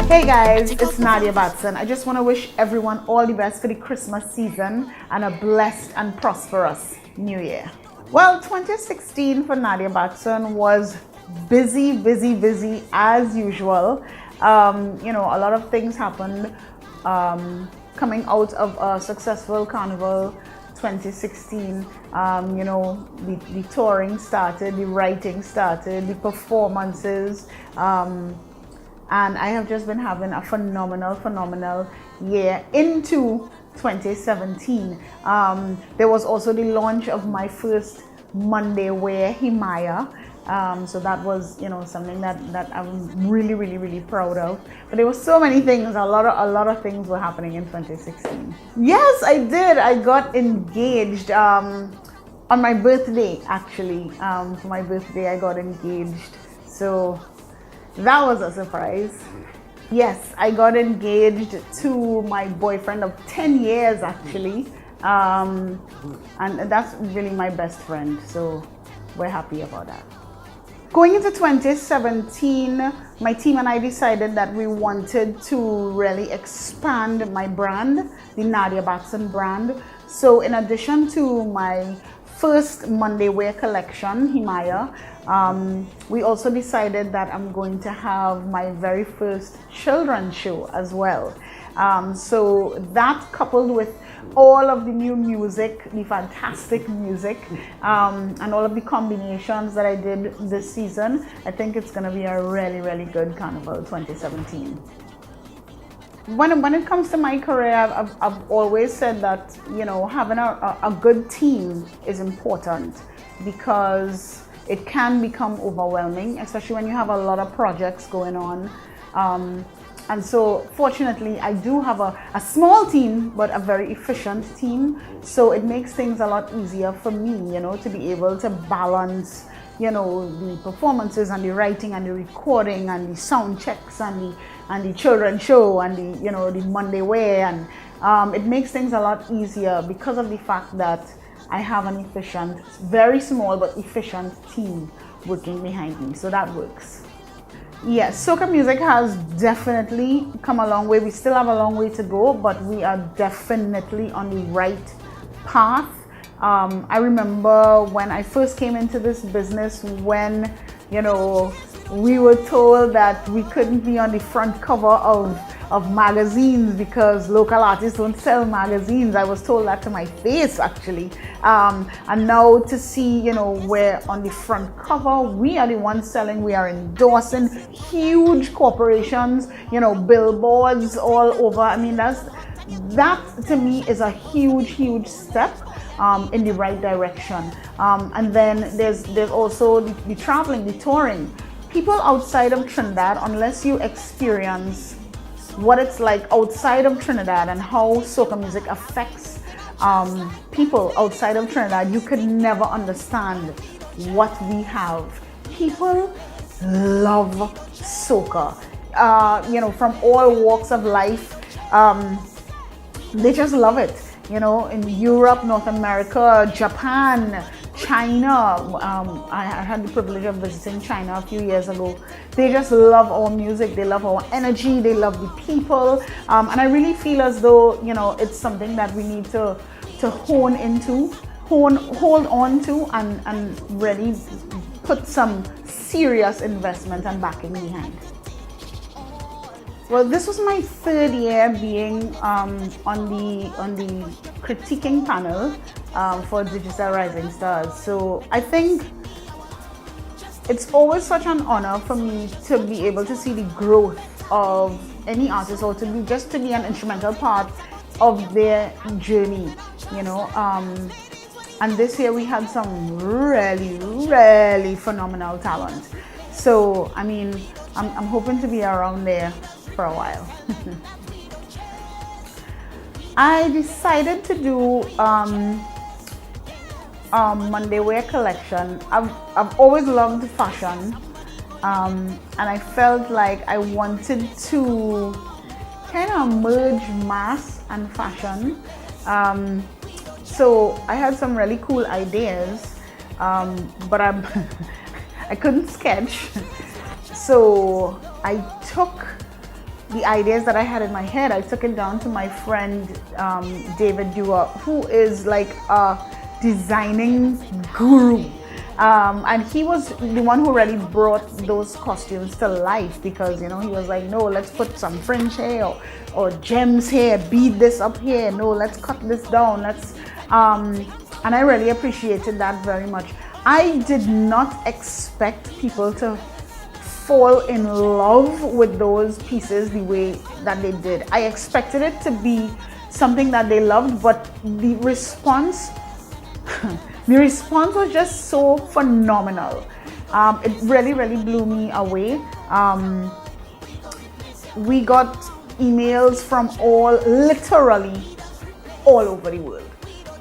Hey guys, it's Nadia Batson. I just want to wish everyone all the best for the Christmas season and a blessed and prosperous New Year. Well, 2016 for Nadia Batson was busy as usual. A lot of things happened coming out of a successful carnival 2016. The touring started, the writing started, the performances, and I have just been having a phenomenal year into 2017. There was also the launch of my first Monday wear himaya. So that was, something that I'm really proud of. But there were so many things, a lot of things were happening in 2016. Yes, I did. I got engaged on my birthday, actually. For my birthday, I got engaged. So that was a surprise. Yes, I got engaged to my boyfriend of 10 years, actually. And that's really my best friend. So we're happy about that. Going into 2017, my team and I decided that we wanted to really expand my brand, the Nadia Batson brand. So in addition to my first Monday wear collection, himaya, we also decided that I'm going to have my very first children's show as well. So that, coupled with all of the new music, the fantastic music, and all of the combinations that I did this season, I think it's going to be a really good Carnival 2017. When it comes to my career, I've always said that, having a good team is important, because it can become overwhelming, especially when you have a lot of projects going on. And so fortunately, I do have a small team, but a very efficient team. So it makes things a lot easier for me, to be able to balance, the performances and the writing and the recording and the sound checks and the children's show and the Monday wear. And it makes things a lot easier because of the fact that I have an efficient, very small but efficient team working behind me. So that works. Yes, soca music has definitely come a long way. We still have a long way to go, but we are definitely on the right path. I remember when I first came into this business, when, we were told that we couldn't be on the front cover of magazines because local artists don't sell magazines. I was told that to my face, actually. And now to see, we're on the front cover, we are the ones selling, we are endorsing huge corporations, billboards all over. I mean, that to me is a huge step in the right direction. And then there's also the traveling, the touring. People outside of Trinidad, unless you experience what it's like outside of Trinidad and how soca music affects people outside of Trinidad, you could never understand what we have. People love soca, from all walks of life. They just love it. In Europe, North America, Japan, China. I had the privilege of visiting China a few years ago. They just love our music, they love our energy, they love the people. And I really feel as though, it's something that we need to hold on to and really put some serious investment and backing behind. Well, this was my third year being on the critiquing panel for Digital Rising Stars. So I think it's always such an honor for me to be able to see the growth of any artist, or to be an instrumental part of their journey, And this year we had some really phenomenal talent. So I mean, I'm hoping to be around there for a while. I decided to do Monday wear collection. I've always loved fashion, and I felt like I wanted to kind of merge mass and fashion. So I had some really cool ideas, but I couldn't sketch. So I took the ideas that I had in my head, I took it down to my friend David Dewar, who is like a designing guru. And he was the one who really brought those costumes to life, because, you know, he was like, no, let's put some fringe here, or gems here, bead this up here, no, let's cut this down, let's and I really appreciated that very much. I did not expect people to fall in love with those pieces the way that they did. I expected it to be something that they loved, but the response the response was just so phenomenal. It really blew me away. We got emails from literally all over the world,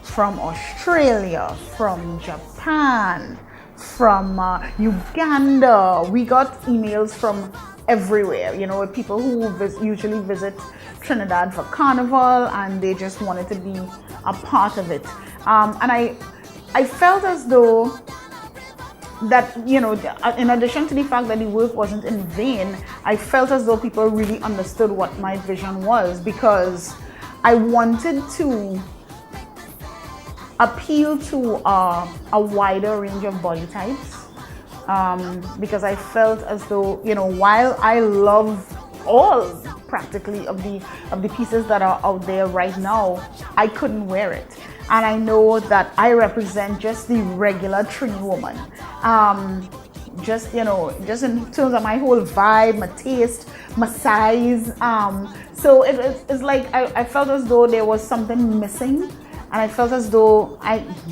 from Australia, from Japan, from Uganda. We got emails from everywhere, you know, people who usually visit Trinidad for carnival, and they just wanted to be a part of it. And I felt as though that, you know, in addition to the fact that the work wasn't in vain, I felt as though people really understood what my vision was, because I wanted to appeal to a wider range of body types, because I felt as though, you know, while I love all practically of the pieces that are out there right now, I couldn't wear it. And I know that I represent just the regular Trini woman. Just, you know, just in terms of my whole vibe, my taste, my size. So it's like I felt as though there was something missing, and I felt as though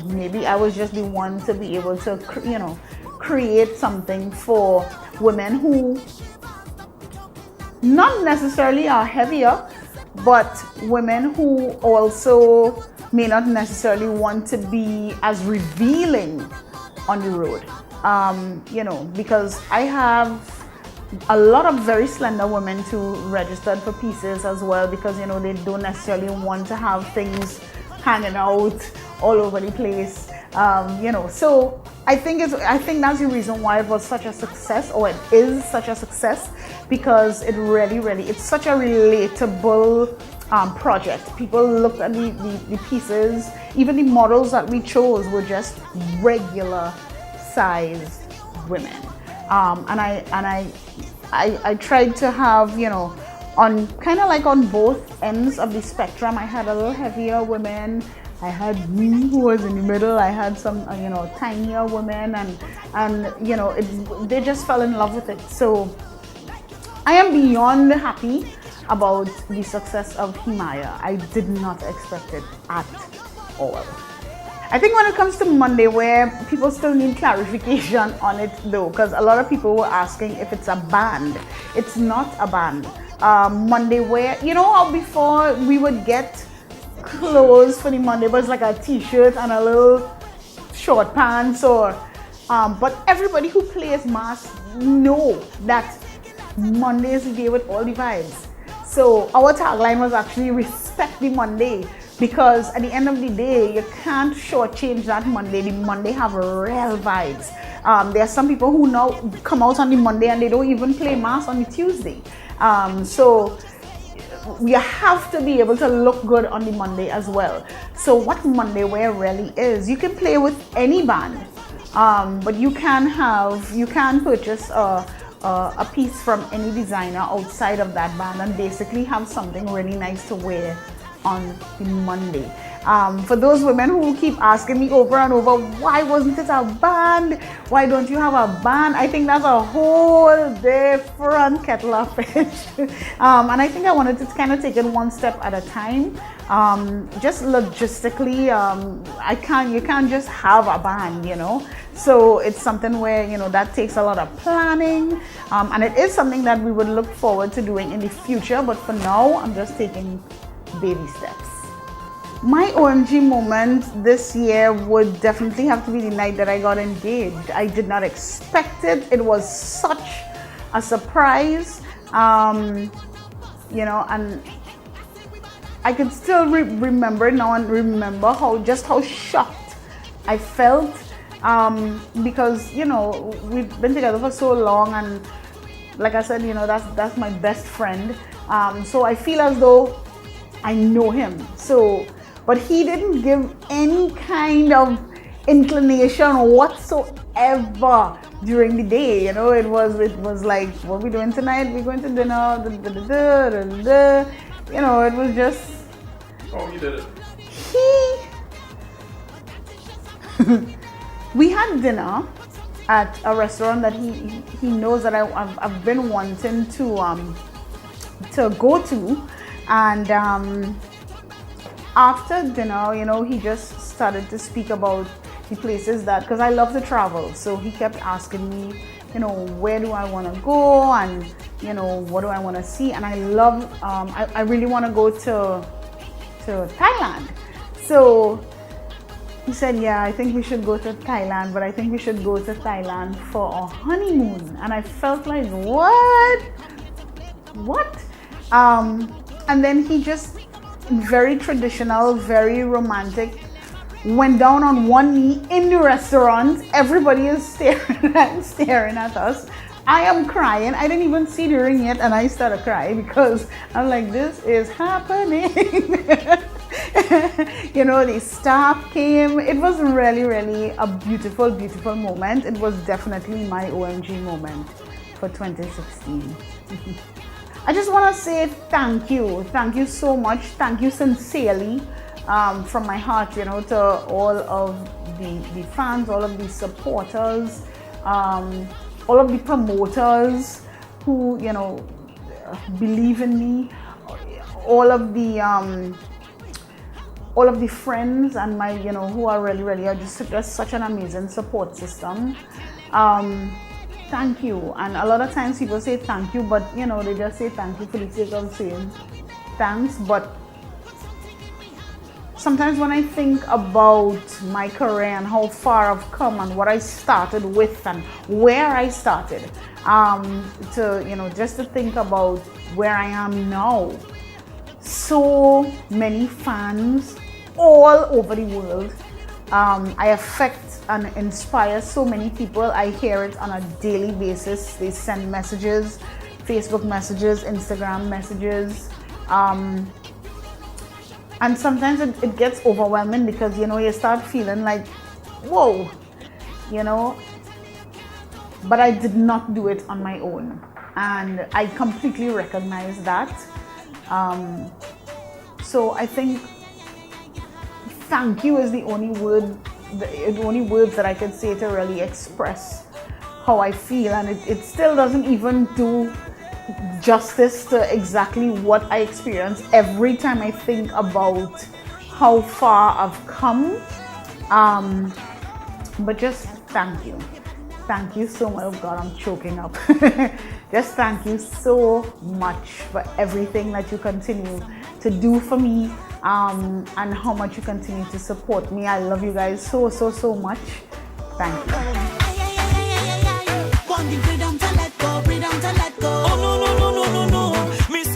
maybe I was just the one to be able to, you know, create something for women who not necessarily are heavier, but women who also may not necessarily want to be as revealing on the road. You know, because I have a lot of very slender women who registered for pieces as well, because, you know, they don't necessarily want to have things hanging out all over the place. You know, so I think that's the reason why it was such a success, or it is such a success, because it really it's such a relatable project. People looked at the pieces, even the models that we chose were just regular sized women, and I tried to have, you know, on kind of like on both ends of the spectrum. I had a little heavier women, I had me who was in the middle, I had some you know, tinier women, and you know, they just fell in love with it. So I am beyond happy about the success of Himaya. I did not expect it at all. I think when it comes to Monday wear, people still need clarification on it though, because a lot of people were asking if it's a band. It's not a band. Monday wear, you know how before we would get clothes for the Monday, but it's like a t-shirt and a little short pants, or but everybody who plays mass know that Monday is the day with all the vibes. So our tagline was actually respect the Monday, because at the end of the day, you can't shortchange that Monday. The Monday have real vibes. There are some people who now come out on the Monday and they don't even play mass on the Tuesday. So you have to be able to look good on the Monday as well. So what Monday wear really is, you can play with any band, but you can purchase a piece from any designer outside of that band and basically have something really nice to wear on the Monday. For those women who keep asking me over and over, why wasn't it a band? Why don't you have a band? I think that's a whole different kettle of fish. And I think I wanted to kind of take it one step at a time. Just logistically, you can't just have a band, you know. So it's something where, you know, that takes a lot of planning. And it is something that we would look forward to doing in the future. But for now, I'm just taking baby steps. My OMG moment this year would definitely have to be the night that I got engaged. I did not expect it. It was such a surprise, you know, and I can still remember now and remember how shocked I felt, because, you know, we've been together for so long, and like I said, you know, that's my best friend. So I feel as though I know him. So, but he didn't give any kind of inclination whatsoever during the day. You know, it was like, what are we doing tonight? We're going to dinner. You know, it was just. Oh, he did it. We had dinner at a restaurant that he knows that I've been wanting to go to, and after dinner, you know, he just started to speak about the places that, because I love to travel, so he kept asking me, you know, where do I want to go, and you know, what do I want to see, and I love I really want to go to Thailand. So he said, yeah, I think we should go to Thailand, but I think we should go to Thailand for a honeymoon. And I felt like, what? And then he just, very traditional, very romantic, went down on one knee in the restaurant. Everybody is staring at us. I am crying. I didn't even see the ring yet, and I started crying because I'm like, this is happening. You know, the staff came. It was really, really a beautiful, beautiful moment. It was definitely my OMG moment for 2016. I just want to say thank you. Thank you so much. Thank you sincerely from my heart, you know, to all of the fans, all of the supporters, all of the promoters who, you know, believe in me, all of the friends and my, you know, who are really are just such an amazing support system. Thank you. And a lot of times people say thank you, but you know, they just say thank you for the sake of saying thanks. But sometimes when I think about my career and how far I've come and what I started with and where I started, to, you know, just to think about where I am now, so many fans all over the world. I affect and inspire so many people. I hear it on a daily basis. They send messages, Facebook messages, Instagram messages. And sometimes it gets overwhelming because, you know, you start feeling like, whoa, you know, but I did not do it on my own. And I completely recognize that. So I think thank you is the only words that I could say to really express how I feel, and it still doesn't even do justice to exactly what I experience every time I think about how far I've come. But just thank you. Thank you so much. Oh God, I'm choking up. Just thank you so much for everything that you continue to do for me, and how much you continue to support me. I love you guys so much. Thank you.